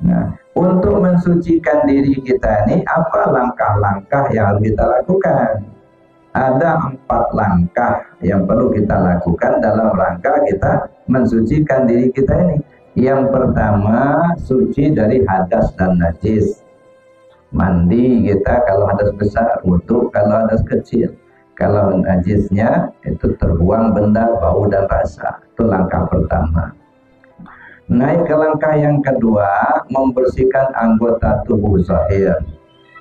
Nah, untuk mensucikan diri kita ini apa langkah-langkah yang harus kita lakukan? Ada 4 langkah yang perlu kita lakukan dalam rangka kita mensucikan diri kita ini. Yang pertama, suci dari hadas dan najis. Mandi kita kalau hadas besar, wudu kalau hadas kecil. Kalau najisnya itu terbuang benda, bau dan rasa. Itu langkah pertama. Naik ke langkah yang kedua, membersihkan anggota tubuh zahir.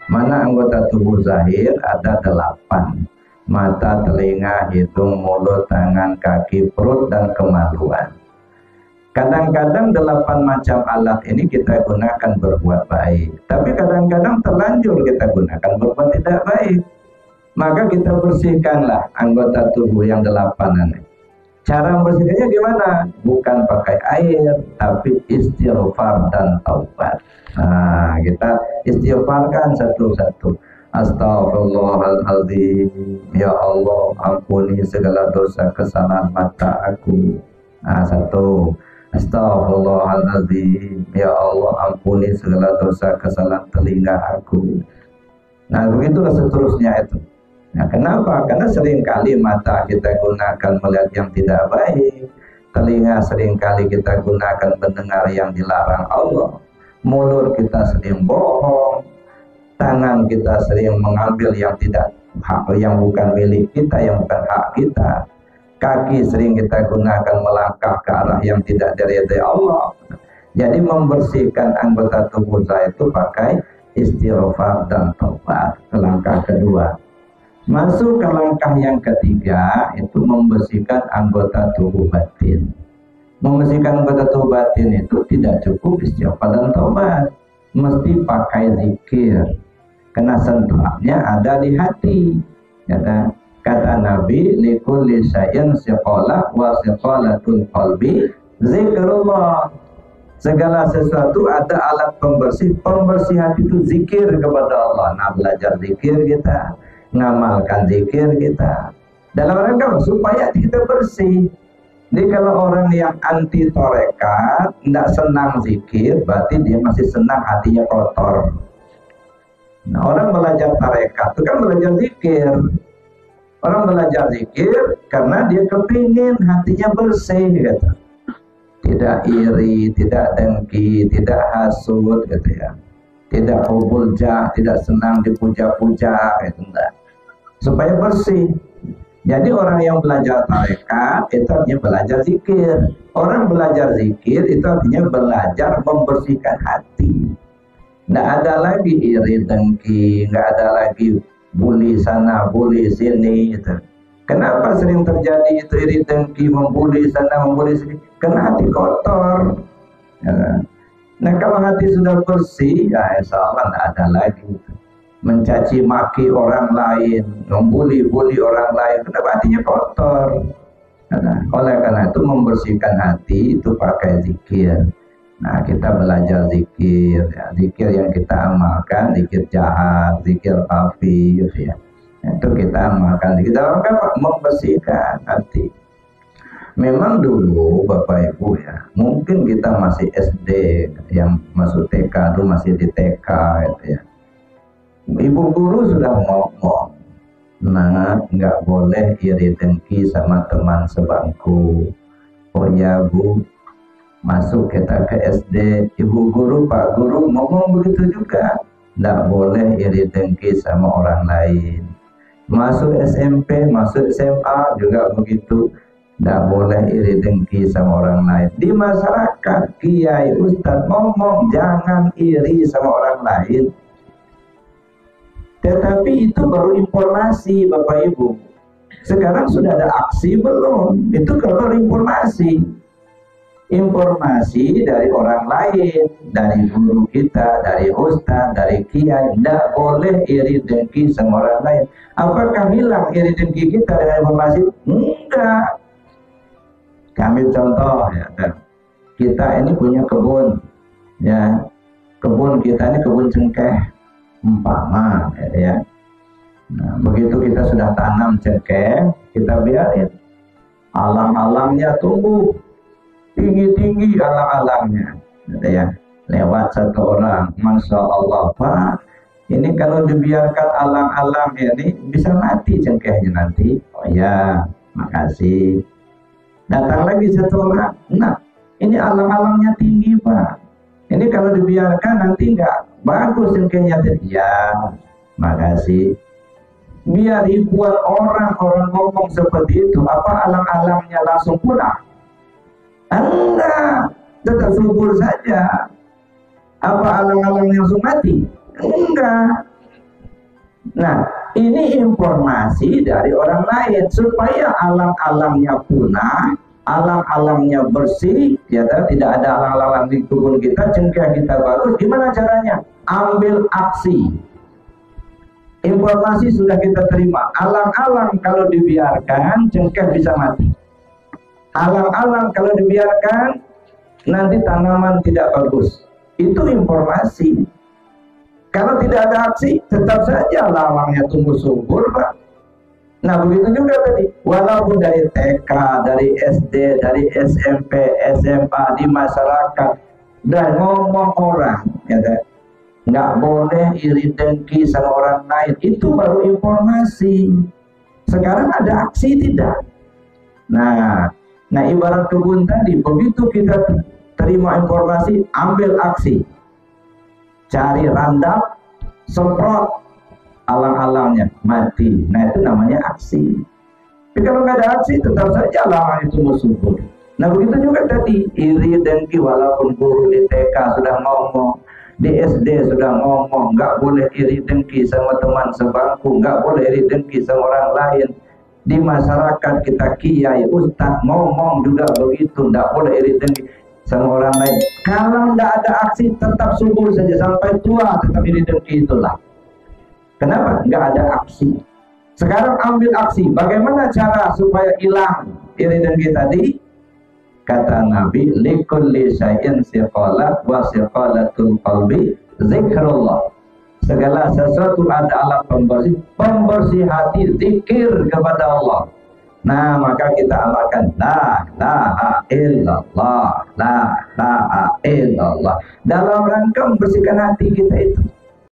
Mana anggota tubuh zahir? Ada 8. Mata, telinga, hidung, mulut, tangan, kaki, perut, dan kemaluan. Kadang-kadang 8 macam alat ini kita gunakan berbuat baik, tapi kadang-kadang terlanjur kita gunakan berbuat tidak baik. Maka kita bersihkanlah anggota tubuh yang 8 ini. Cara membersihkannya gimana? Bukan pakai air, tapi istighfar dan taubat. Nah, kita istighfarkan satu-satu. Astaghfirullahaladzim, ya Allah ampuni segala dosa kesalahan mata aku. Nah, 1. Astaghfirullahaladzim, ya Allah ampuni segala dosa kesalahan telinga aku. Nah, begitulah seterusnya itu. Nah, kenapa? Karena seringkali mata kita gunakan melihat yang tidak baik, telinga seringkali kita gunakan mendengar yang dilarang Allah, mulut kita sering bohong, tangan kita sering mengambil yang tidak hak, yang bukan milik kita, yang bukan hak kita, kaki sering kita gunakan melangkah ke arah yang tidak diridhai Allah. Jadi membersihkan anggota tubuh saya itu pakai istighfar dan taubat. Langkah kedua. Masuk ke langkah yang ketiga, itu membersihkan anggota tubuh batin. Membersihkan anggota tubuh batin itu tidak cukup istighfar dan taubat, mesti pakai zikir. Karena sentralnya ada di hati. Kata Nabi, likulli syai'in siqalah wa siqalatul qalbi zikrullah. Segala sesuatu ada alat pembersih. Pembersih hati itu zikir kepada Allah. Nah, belajar zikir kita, ngamalkan zikir kita dalam rangka supaya kita bersih. Jadi kalau orang yang anti tarekat, tidak senang zikir, berarti dia masih senang hatinya kotor. Nah, orang belajar tarekat itu kan belajar zikir. Orang belajar zikir karena dia kepingin hatinya bersih, gitu. Tidak iri, tidak dengki, tidak hasud, gitu ya. Tidak hubul jah, tidak senang dipuja-puja, gitu enggak. Supaya bersih. Jadi orang yang belajar tarekat itu artinya belajar zikir. Orang belajar zikir itu artinya belajar membersihkan hati. Nggak ada lagi iri dengki, nggak ada lagi bully sana, bully sini. Gitu. Kenapa sering terjadi itu iri dengki, membuli sana, membuli sini? Karena hati kotor. Ya. Nah kalau hati sudah bersih, ya insya Allah nggak ada lagi. Gitu. Mencaci maki orang lain, membuli-buli orang lain, kenapa hatinya kotor? Nah, oleh karena itu membersihkan hati itu pakai zikir. Nah, kita belajar zikir, ya. Zikir yang kita amalkan, zikir jahat, zikir khafif, ya. Itu kita amalkan. Kita amalkan membersihkan hati. Memang dulu Bapak Ibu ya, mungkin kita masih SD, yang masuk TK dulu masih di TK, gitu ya. Ibu guru sudah ngomong, nah nggak boleh iri dengki sama teman sebangku. Oh ya Bu, masuk kita ke SD, ibu guru, pak guru ngomong begitu juga, nggak boleh iri dengki sama orang lain. Masuk SMP, masuk SMA juga begitu, nggak boleh iri dengki sama orang lain. Di masyarakat, kiai, ustadz ngomong jangan iri sama orang lain. Tetapi itu baru informasi Bapak Ibu. Sekarang sudah ada aksi belum? Itu kalau informasi. Informasi dari orang lain, dari guru kita, dari ustaz, dari kiai, tidak boleh iri dengki sama orang lain. Apakah hilang iri dengki kita dengan informasi? Enggak. Kami contoh ya, kita ini punya kebun, ya, kebun kita ini kebun cengkeh. Umpama ya. Nah, begitu kita sudah tanam cengkeh, kita biarin alang-alangnya tumbuh tinggi-tinggi, alang-alangnya, gitu ya. lewat satu orang, Masya Allah Pak, ini kalau dibiarkan alang-alang ini bisa mati cengkehnya nanti. Oh ya, makasih. Datang lagi satu orang, nah ini alang-alangnya tinggi Pak, ini kalau dibiarkan nanti nggak bagus cengkehnya. Ya, makasih. Biar ribuan orang ngomong seperti itu, apa alang-alangnya langsung pulang? Enggak, tetap subur saja. Apa alang-alangnya langsung mati? Enggak. Nah, ini informasi dari orang lain supaya alang-alangnya punah, alang-alangnya bersih, ya tidak ada alang-alang di kebun kita, cengkeh kita bagus. Gimana caranya? Ambil aksi. Informasi sudah kita terima. Alang-alang kalau dibiarkan cengkeh bisa mati. Alang-alang kalau dibiarkan nanti tanaman tidak bagus. Itu informasi. Kalau tidak ada aksi, tetap saja lalangnya tumbuh subur, Pak. Nah, begitu juga tadi. Walaupun dari TK, dari SD, dari SMP, SMA, di masyarakat, dan ngomong orang, ya, nggak boleh iri dengki sama orang lain. Itu baru informasi. Sekarang ada aksi tidak? Nah ibarat kebun tadi, begitu kita terima informasi, ambil aksi. Cari randap, semprot, alang-alangnya mati. Nah itu namanya aksi. Tapi kalau nggak ada aksi, tetap saja alang-alang itu subur. Nah begitu juga tadi, iri dengki, walaupun guru di TK sudah ngomong, di SD sudah ngomong, nggak boleh iri dengki sama teman sebangku, nggak boleh iri dengki sama orang lain. Di masyarakat kita kiai, ustadz ngomong juga begitu, nggak boleh iri dengki sama orang lain. Kalau nggak ada aksi, tetap subur saja sampai tua, tetap iri dengki itulah. Kenapa? Nggak ada aksi. Sekarang ambil aksi. Bagaimana cara supaya hilang iri dengki tadi? Kata Nabi, likulli syai'in siqalat wa siqalatul qalbi zikrullah. Segala sesuatu ada alat pembersih, pembersih hati, zikir kepada Allah. Nah, maka kita amalkan la ilaha illallah, la ilaha illallah dalam rangka membersihkan hati kita itu.